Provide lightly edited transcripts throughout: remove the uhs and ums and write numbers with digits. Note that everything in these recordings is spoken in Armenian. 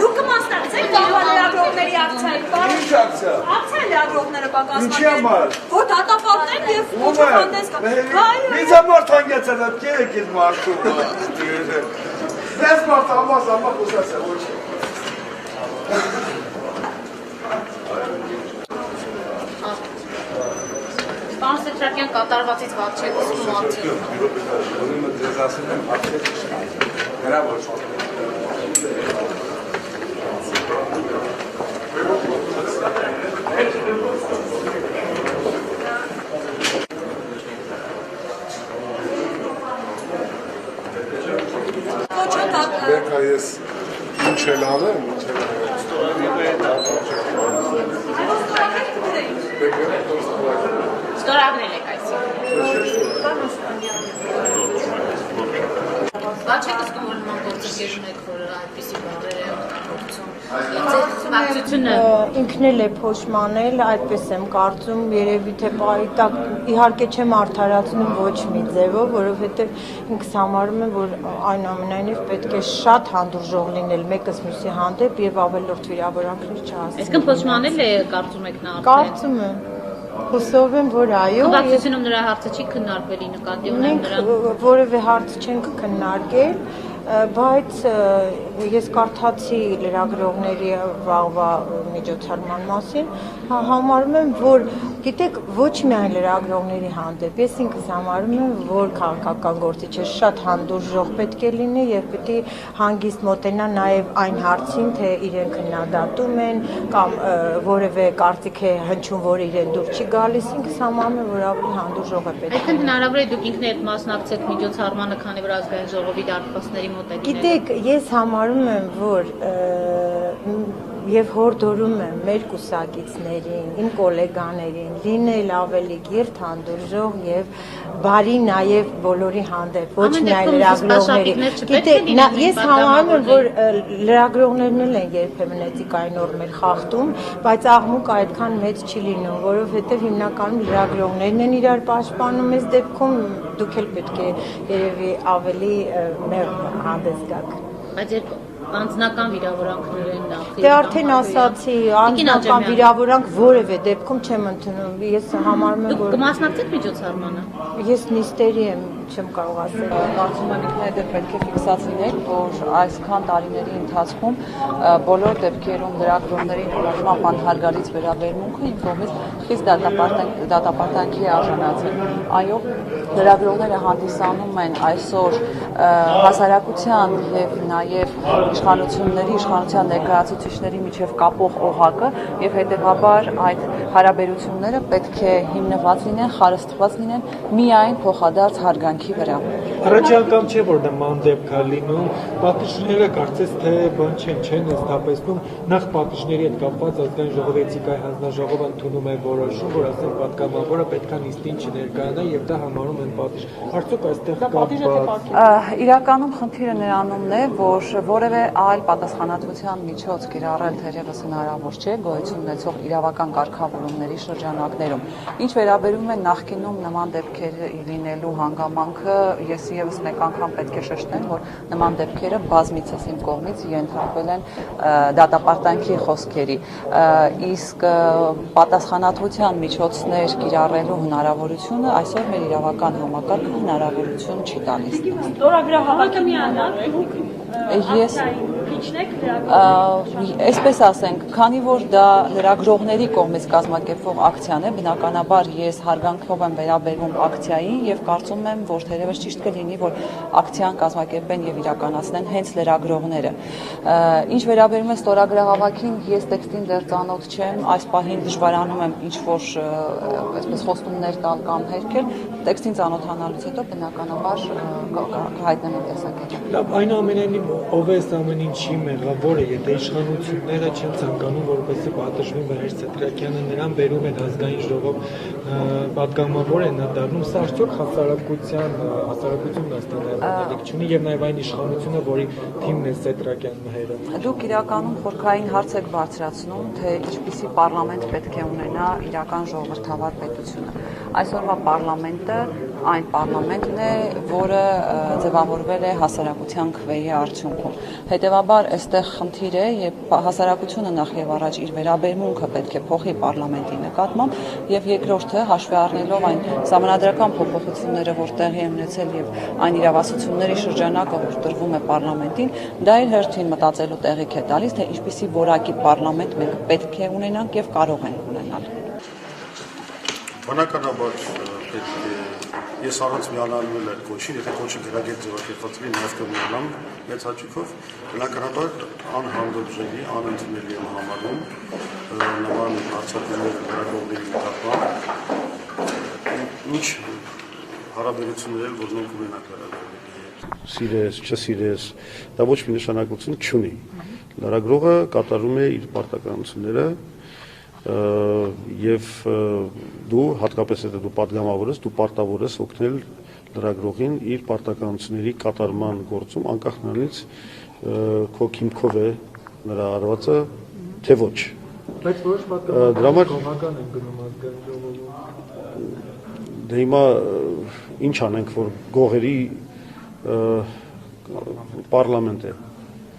Դուք կմասնակցեք լրագրողների ակցիային, պարոն։ Ինչ ակցիա։ Ակցիա լրագրողները Ինչի համար։ որ դատապարտեն եւ ոչխանդես կա։ Ինձ համար թանկացել է, եկեք մարդու։ Դες մարդ ամաս խոսացա, ոչ։ Պարոն Սեթրակյան, կատարվածից ված չեք զգում արդյոք։ Ուրեմն ձեզ ասել եմ, ակցիա հրավեր։ Բերքա ես ինչ էլ անեմ, Ստորագրել եք այսինքն։ Ված չեք զգում, որ նման գործընկեր ունեք, որ այդպիսի բառեր է օգտագործում։ Ինքն էլ է փոշմանել, այդպես եմ կարծում, երևի թե պարիտակ, իհարկե չեմ արդարացնում ոչ մի ձևով, որովհետև ինքս համարում եմ, որ այնուամենայնիվ պետք է շատ հանդուրժող լինել մեկս մյուսի հանդեպ եւ ավելորդ վիրավորանքներ չհասցնել։ Այսինքն փոշմանել է կարծում եք նա արդեն։ Կարծում եմ։ Հուսով եմ, որ այո։ Խմբակցությունում նրա հարցը չի քննարկվելի նկատի ունեմ նրան։ Որևէ հարց չենք քննարկել, բայց ես կարդացի լրագրողների վաղվա միջոցառման մասին, համարում եմ, որ գիտեք, ոչ միայն լրագրողների հանդեպ, ես ինքս համարում եմ, որ քաղաքական գործիչը շատ հանդուրժող պետք է լինի եւ պետք է հանգիստ մոտենա նաեւ այն հարցին, թե իրեն քննադատում են կամ որևէ կարծիք է հնչում, որ իրեն դուր չի գալիս, ինքս համարում եմ, որ ավելի հանդուրժող է պետք։ Այսինքն հնարավոր է դուք ինքներդ մասնակցեք միջոցառմանը, քանի որ ազգային ժողովի դարպասների մոտ եք։ Գիտեք, ես համարում եմ, որ եւ հորդորում եմ մեր կուսակիցներին, իմ գոլեգաներին լինել ավելի գերթանդուրժող եւ բարի նաեւ բոլորի հանդեպ, ոչ միայն լրագրողների։ Գիտեք, ես համարում եմ, որ լրագրողներն էլ են երբեմն էթիկայի նորմեր խախտում, բայց աղմուկը այդքան մեծ չի լինում, որովհետեւ հիմնականում լրագրողներն են իրար պաշտպանում, այս դեպքում դուք էլ պետք է երևի ավելի մեղմ հանդես գաք։ Բայց երբ անձնական վիրավորանքներ են նախ։ Դե արդեն ասացի, անձնական վիրավորանք որևէ դեպքում չեմ ընդունում։ Ես համարում եմ, որ կմասնակցեք միջոցառմանը։ Ես նիստերի եմ, չեմ կարող ասել։ Կարծում եմ ինքնեդ պետք է ֆիքսած լինել, որ այսքան տարիների ընթացքում բոլոր դեպքերում լրագրողների նման անհարգալից վերաբերմունքը իմ կողմից խիստ դատապարտանքի է արժանացել։ Այո, լրագրողները հանդիսանում են այսօր հասարակության եւ նաեւ իշխանության ներկայացուցիչների միջև կապող օղակը եւ հետեւաբար այդ հարաբերությունները պետք է հիմնված լինեն, խարսխված լինեն միայն փոխադարձ հարգանքի վրա։ Առաջի անգամ չէ, որ նման դեպք է լինում, պատիժները կարծես թե բան չեն հստակեցնում, նախ պատիժների հետ կապված ազգային ժողովի էթիկայի հանձնաժողովը ընդունում է որոշում, որ ասեն պատգամավորը պետք է նիստին չներկայանա եւ դա համարում են պատիժ։ Արդյոք այստեղ կա իրականում խնդիրը նրանումն է, որ որևէ այլ պատասխանատվության միջոց կիրառել թերևս հնարավոր չէ գոյություն ունեցող իրավական կարգավորումների շրջանակներում։ Ինչ վերաբերում է նախկինում նման դեպքերի լինելու հանգամանքը, ես եւս մեկ անգամ պետք է շեշտեմ, որ նման դեպքերը բազմիցս իմ կողմից ենթարկվել են դատապարտանքի խոսքերի, իսկ պատասխանատվության միջոցներ կիրառելու հնարավորությունը այսօր մեր իրավական համակարգը հնարավորություն չի տալիս։ Ստորագրահավաքի միանալ Ես այսպես ասենք, քանի որ դա լրագրողների կողմից կազմակերպվող ակցիան է, բնականաբար ես հարգանքով եմ վերաբերվում ակցիային եւ կարծում եմ, որ թերևս ճիշտ կլինի, որ ակցիան կազմակերպեն եւ իրականացնեն հենց լրագրողները։ Ինչ վերաբերում է ստորագրահավաքին, ես տեքստին դեռ ծանոթ չեմ, այս պահին դժվարանում եմ ինչ որ այսպես խոստումներ տալ կամ հերքել, տեքստին ծանոթանալուց հետո բնականաբար կհայտնեմ տեսակետը։ Լավ, այնուամենայնիվ ով է ամեն ինչի մեղավորը, եթե իշխանությունները չեն ցանկանում, որպեսզի պատժվի Վահեր Սեդրակյանը, նրան բերում են ազգային ժողով, պատգամավոր են նա դառնում, սա արդյոք հասարակությունն աստանալիք չունի եւ նաեւ այն իշխանությունը, որի թիմն է Սեդրակյան Մհերը։ Դուք իրականում խորքային հարց եք բարձրացնում, թե ինչպիսի պարլամենտ պետք է ունենա իրական ժողովրդավար պետությունը։ Այսօրվա պարլամենտը այն պարլամենտն է, որը ձևավորվել է հասարակության քվեի արդյունքում։ Հետևաբար, այստեղ խնդիր է, եւ հասարակությունը նախ եւ առաջ իր վերաբերմունքը պետք է փոխի պարլամենտի նկատմամբ, եւ երկրորդը հաշվի առնելով այն սահմանադրական փոփոխությունները, որ տեղի են ունեցել եւ այն իրավասությունների շրջանակը, որ տրվում է պարլամենտին, դա իր հերթին մտածելու տեղիք է տալիս, թե ինչպիսի որակի պարլամենտ մենք պետք է ունենանք եւ կարող ենք ունենալ։ Բնականաբար պետք է ես առանց միանալու էլ կոչին, եթե կոչը գրագետ ձևակերպված լինի, նաև կմիանամ մեծ հաճույքով, բնականաբար անհանդուրժելի, անընդունելի եմ համարում նման հարձակումներ լրագրողների նկատմամբ, ինչ հարաբերություններ էլ որ մենք ունենանք լրագրողների հետ։ Սիրես, չսիրես, դա ոչ մի նշանակություն չունի։ Լրագրողը կատարում է իր պարտականությունները եւ դու հատկապես եթե դու պատգամավոր ես, դու պարտավոր ես օգնել լրագրողին իր պարտականությունների կատարման գործում, անկախ նրանից քո քիմքով է նրա արվածը, թե ոչ։ Բայց որոշ պատգամավորներ կողական են գնում ազգային ժողովում։ Դե հիմա ինչ անենք, որ գողերի պարլամենտ է։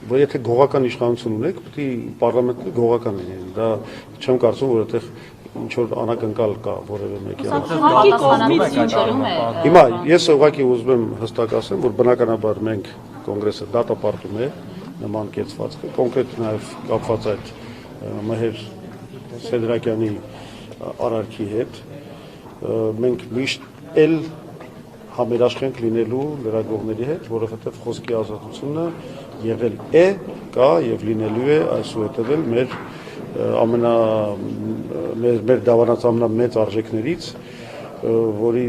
Որ եթե գողական իշխանություն ունեք, պետք է պարլամենտը գողական լինի։ Դա չեմ կարծում, որ այդտեղ ինչ որ անակնկալ կա որևէ մեկի համար։ Հիմա ես ուղղակի ուզում եմ հստակ ասեմ, որ բնականաբար մենք կոնգրեսը դատապարտում է նման կեցվածքը, կոնկրետ նաև կապված այդ Մհեր Սեդրակյանի արարքի հետ, մենք միշտ էլ համերաշխենք լինելու լրագրողների հետ, որովհետև խոսքի ազատությունը եղել է, կա եւ լինելու է այսուհետև էլ մեր դավանած ամենամեծ արժեքներից, որի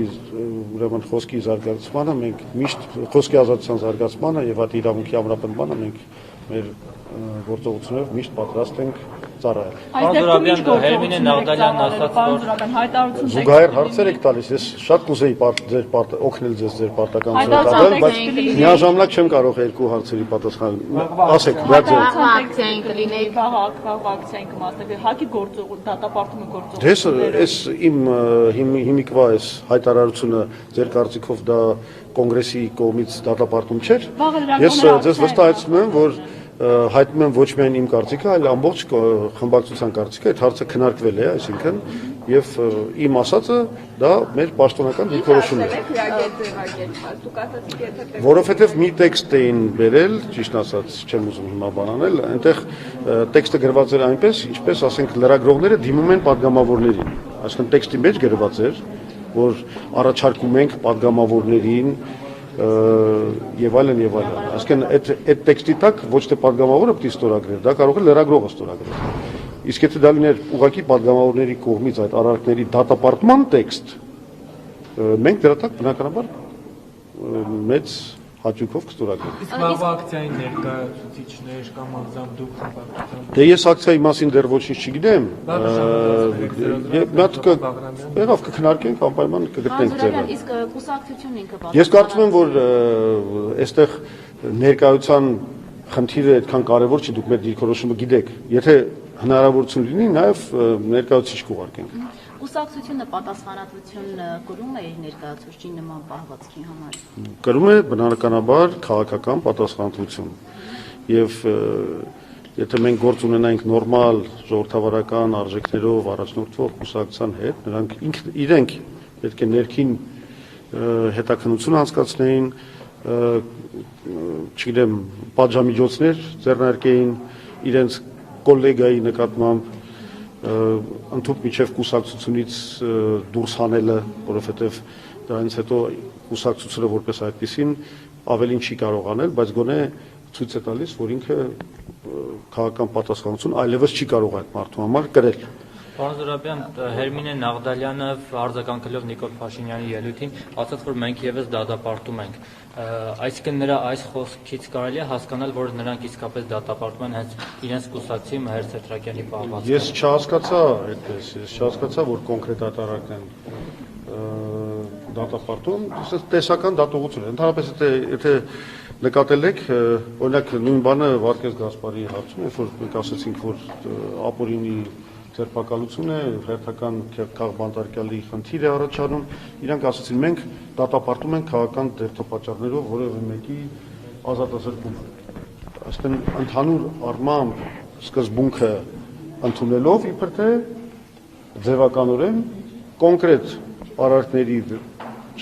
ուրեմն խոսքի զարգացմանը մենք միշտ խոսքի ազատության զարգացմանը եւ այդ իրավունքի ամրապնդմանը մենք մեր գործողություններով միշտ պատրաստ ենք ծառայել։ Պարոն Հերմինե Նաղդալյանն ասաց, որ զուգահեռ հարցեր եք տալիս, ես շատ կուզեի օգնել ձեզ ձեր պարտականությունը կատարել, բայց միաժամանակ չեմ կարող երկու հարցերի պատասխան ասեք, դա ձեր ակցիային կլինեի, ակցիային կմասնակցի, հակի գործող դատապարտումը գործող։ Դες այս իմ հիմիկվա այս հայտարարությունը ձեր կարծիքով դա կոնգրեսի կողմից դատապարտում չէր։ Ես ձեզ վստահեցնում եմ, որ հայտնում եմ ոչ միայն իմ կարծիքը, այլ ամբողջ խմբակցության կարծիքը, այդ հարցը քննարկվել է, այսինքն եւ իմ ասածը դա մեր պաշտոնական դիրքորոշումն է։ Որովհետեւ մի տեքստ էին բերել, ճիշտ ասած, չեմ ուզում հիմա բանանել, այնտեղ տեքստը գրված էր այնպես, ինչպես ասենք լրագրողները դիմում են падգամավորներին, այսինքն տեքստի մեջ գրված էր, որ առաջարկում ենք падգամավորներին եւ այլն եւ այլն։ Այսինքն այդ տեքստի տակ ոչ թե падգամավորը պետք է ստորագրեր, դա կարող է լրագրողը ստորագրել։ Իսկ եթե դա լիներ ուղղակի падգամավորների կողմից այդ արարքների դատապարտման տեքստ, մենք դրա տակ բնականաբար մեծ հաճույքով կստորագրենք։ Իսկ վաղվա ակցիային ներկայացուցիչներ կամ անձամբ դուք խմբակցության։ Դե ես ակցիայի մասին դեռ ոչինչ չգիտեմ։ Մենք եղավ կքննարկենք, անպայման կգտնենք ձևը։ Իսկ կուսակցությունն ինքը Ես կարծում եմ, որ այստեղ ներկայության խնդիրը այդքան կարևոր չի, դուք մեր դիրքորոշումը գիտեք։ Եթե հնարավորություն լինի, նաև ներկայացուցիչ կուղարկենք։ Կուսակցությունը պատասխանատվություն կրում է իր ներկայացուցչի նման պահվածքի համար։ Կրում է բնականաբար քաղաքական պատասխանատվություն։ Եվ եթե մենք գործ ունենայինք նորմալ ժողովրդավարական արժեքներով առաջնորդվող կուսակցության հետ, նրանք իրենք պետք է ներքին հետաքննություն անցկացնեին, չգիտեմ, պատժամիջոցներ ձեռնարկեին իրենց կոլեգայի նկատմամբ ընդհանուր միջև կուսակցությունից դուրս հանելը, որովհետև դրանից հետո կուսակցությունը որպես այդպեսին ավելին չի կարող անել, բայց գոնե ցույց է տալիս, որ ինքը քաղաքական պատասխանատվություն այլևս չի կարող այդ մարդու համար կրել։ Պարոն Զուրաբյան, Հերմինե Նաղդալյանը արձագանքելով Նիկոլ Փաշինյանի ելույթին ասաց, որ մենք եւս դատապարտում ենք։ Այսինքն նրա այս խոսքից կարելի է հասկանալ, որ նրանք իսկապես դատապարտում են հենց իրենց կուսակցի Մհեր Սեթրակյանի պահվածքը։ Ես չհասկացա այդպես, ես չհասկացա, որ կոնկրետ ատարակն են դատապարտում, տեսական դատողություն է։ Ընդհանրապես եթե նկատել եք, օրինակ նույն բանը Վարդգես Գասպարի հարցում, երբ որ մենք ասացինք, որ ապօրինի ձերբակալություն է, հերթական քաղբանտարկյալի խնդիր է առաջանում, իրանք ասացին մենք դատապարտում ենք քաղաքական դերձապատճառներով որևէ մեկի ազատազրկումը։ Այսինքն ընդհանուր առմամբ սկզբունքը ընդունելով իբր թե ձևականորեն կոնկրետ արարքների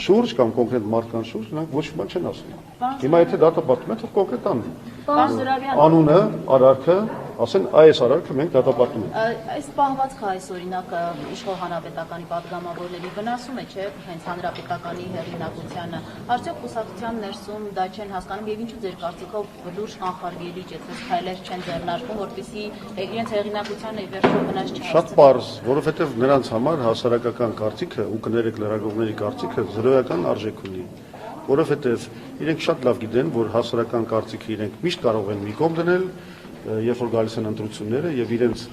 շուրջ կամ կոնկրետ մարդկանց շուրջ նրանք ոչ մի բան չեն ասում։ Հիմա եթե դատապարտում են, թող կոնկրետ անունը, արարքը, ասեն այս արարքը մենք դատապարտում ենք։ Այս պահվածքը այս օրինակ իշխող հանրապետականի падգամավորների վնասում է, չէ՞, հենց հանրապետականի հեղինակությանը։ Արդյոք կուսակցության ներսում դա չեն հասկանում եւ ինչու ձեր կարծիքով լուրջ կանխարգելիչ այդպես քայլեր չեն ձեռնարկվում, որպեսզի իրենց հեղինակությանը ի վերջո վնաս չհասցնի։ Շատ պարզ, որովհետեւ նրանց համար հասարակական կարծիքը ու կներեք լրագրողների կարծիքը զրոյական արժեք ունի։ Որովհետև իրենք շատ լավ գիտեն, որ հասարակական կարծիքը իրենք միշտ կարող են մի կողմ դնել, երբ որ գալիս են ընտրությունները եւ իրենց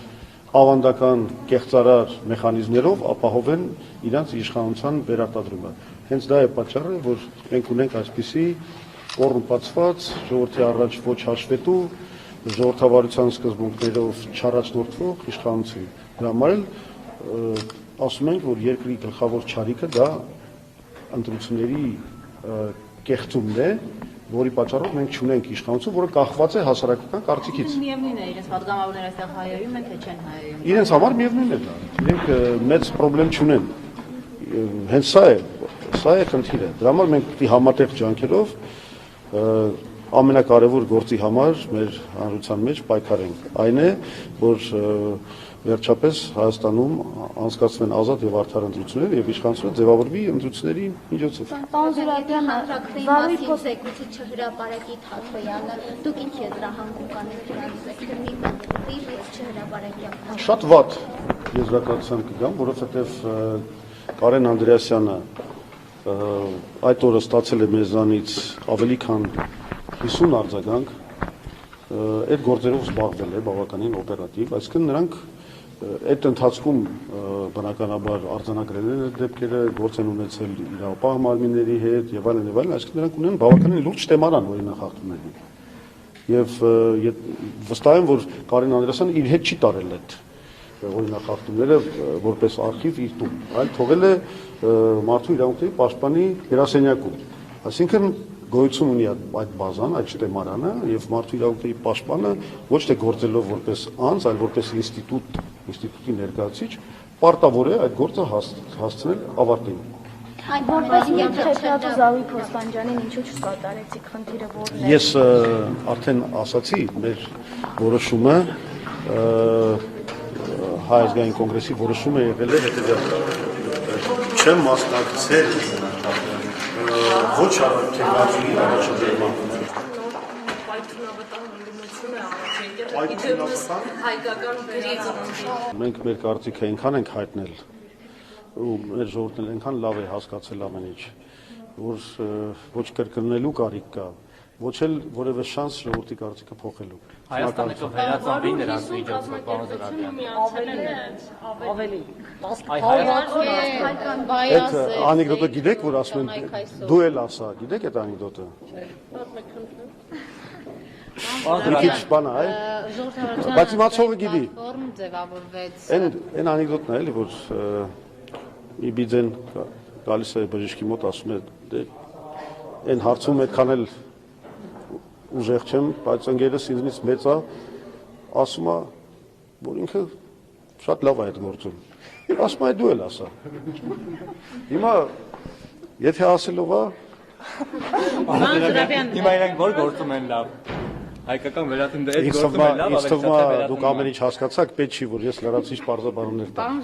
ավանդական կեղծարար մեխանիզմներով ապահովեն իրենց իշխանության վերարտադրումը։ Հենց դա է պատճառը, որ մենք ունենք այսպիսի կոռումպացված, ժողովրդի առաջ ոչ հաշվետու, ժողովրդավարության սկզբունքներով չառաջնորդվող իշխանություն։ Դրա համար էլ ասում ենք, որ երկրի գլխավոր չարիքը դա ընտրությունների կեղծումն է, որի պատճառով մենք չունենք իշխանություն, որը կախված է հասարակական կարծիքից։ Միևնույն է, իրենց падգամավորները այստեղ հայերում են, թե չեն հայերում։ Իրենց համար միևնույն է դա։ Իրենք մեծ խնդրեմ չունեն։ Հենց սա է խնդիրը։ Դրա համար մենք պիտի համատեղ ջանքերով ամենակարևոր գործի համար մեր հանրության մեջ պայքարենք։ Այն է, որ վերջապես Հայաստանում անցկացվեն ազատ եւ արդար ընտրություններ եւ իշխանությունը ձևավորվի ընտրությունների միջոցով։ Պարոն Զուրաբյան, վարույթ խոսեկուցի չհրապարակի Թաթոյանը, դուք ինչ եզրահանգում կանեք դրանից, մի բանի չհրապարակի։ Շատ վատ եզրակացության կգամ, որովհետեւ Կարեն Անդրեասյանը այդ օրը ստացել է մեզանից ավելի քան 50 արձագանք, այդ գործերով զբաղվել է բավականին օպերատիվ, այսինքն նրանք այդ ընթացքում բնականաբար արձանագրել են այդ դեպքերը, գործ են ունեցել իրավապահ մարմինների հետ եւ այլն, այսինքն նրանք ունեն բավականին լուրջ թեման օրինախախտումների։ Եվ վստահ եմ, որ Կարեն Անդրեասյանը իր հետ չի տարել այդ օրինախախտումները որպես արխիվ իր տուն, այլ թողել է մարդու իրավունքների պաշտպանի գրասենյակում։ Այսինքն գոյություն ունի այդ բազան, այդ շտեմարանը եւ մարդու իրավունքների պաշտպանը ոչ թե գործելով որպես անձ, այլ որպես ինստիտուտի ներկայացուցիչ, պարտավոր է այդ գործը հասցնել ավարտին։ Այդ որպես երկրաչափ Զավի Փոստանջանին ինչու չկատարեցիք, խնդիրը որն է։ Ես արդեն ասացի, մեր որոշումը Հայ ազգային կոնգրեսի որոշումը եղել է հետևյալը։ Չեմ մասնակցել ոչ առաքելացի առաջադրման։ Մենք մեր կարծիքը այնքան ենք հայտնել ու մեր ժողովուրդն այնքան լավ է հասկացել ամեն ինչ, որ ոչ կրկնելու կարիք կա, ոչ էլ որևէ շանս ժողովրդի կարծիքը փոխելու։ Հայաստանը կվերածնվի նրանց միջոցով, պարոն Զուրաբյան։ Ավելի։ Այդ անեկդոտը գիտեք, որ ասում են դու էլ ասա, գիտեք այդ անեկդոտը։ Մի քիչ բան է, բայց իմացողը գիտի։ Ֆորում ձևավորվեց։ Այն անեկդոտն է, էլի, որ Իբիձեն գալիս է բժիշկի մոտ, ասում է, դե այն հարցում այդքան էլ ուժեղ չեմ, բայց ընկերս ինձնից մեծ է, ասում է, որ ինքը շատ լավ է այդ գործում։ Ասում է դու էլ ասա։ Հիմա եթե ասելով է, Հիմա իրանք որ գործում են լավ։ Հայկական վերածննդը այդ գործում են լավ, ինձ թվում է դուք ամեն ինչ հասկացաք, պետք չի որ ես լրացիչ բարձաբանումներ տամ։